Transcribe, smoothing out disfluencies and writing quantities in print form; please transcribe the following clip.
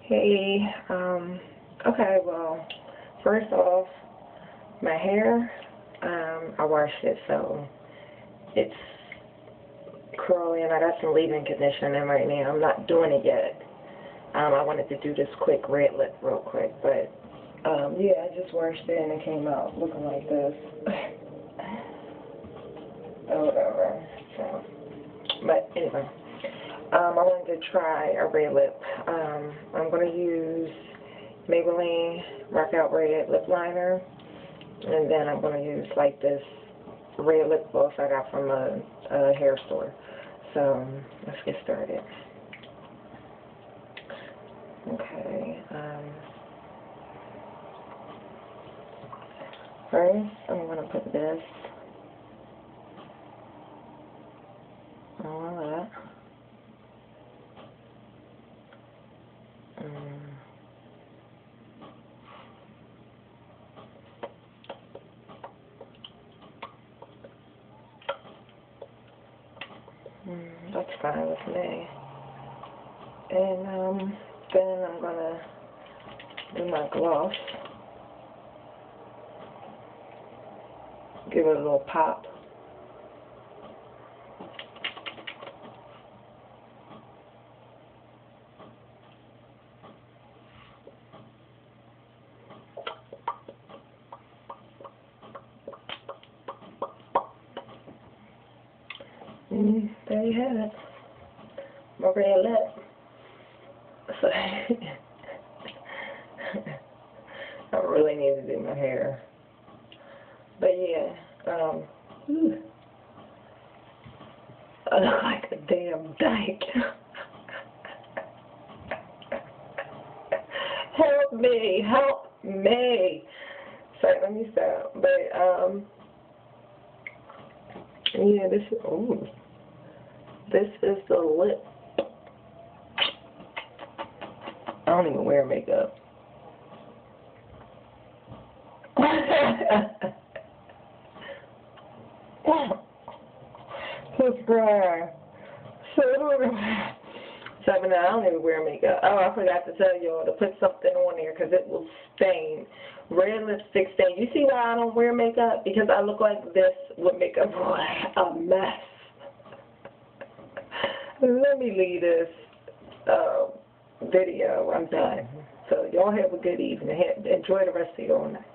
Hey, okay, well, first off, my hair, I washed it, so it's curly, and I got some leave-in conditioner in right now. I'm not doing it yet. I wanted to do this quick red lip real quick, but, yeah, I just washed it, and it came out looking like this. Or whatever, so, but anyway. I wanted to try a red lip. I'm going to use Maybelline Rockout Red Lip Liner, and then I'm going to use like this red lip gloss I got from a hair store. So let's get started. Okay. First, I'm going to put this on my lip. That's fine with me. And then I'm gonna do my gloss. Give it a little pop. There you have it. My red lip. So I really need to do my hair. But yeah, I look like a damn dyke. Help me, help me. Sorry, let me stop. But yeah, this is the lip. I don't even wear makeup. Subscribe. So I don't even wear makeup. Oh, I forgot to tell y'all to put something on there because it will stain. Red lipstick stain. You see why I don't wear makeup? Because I look like this with makeup on. A mess. Let me leave this video. I'm done. So y'all have a good evening. Enjoy the rest of your night.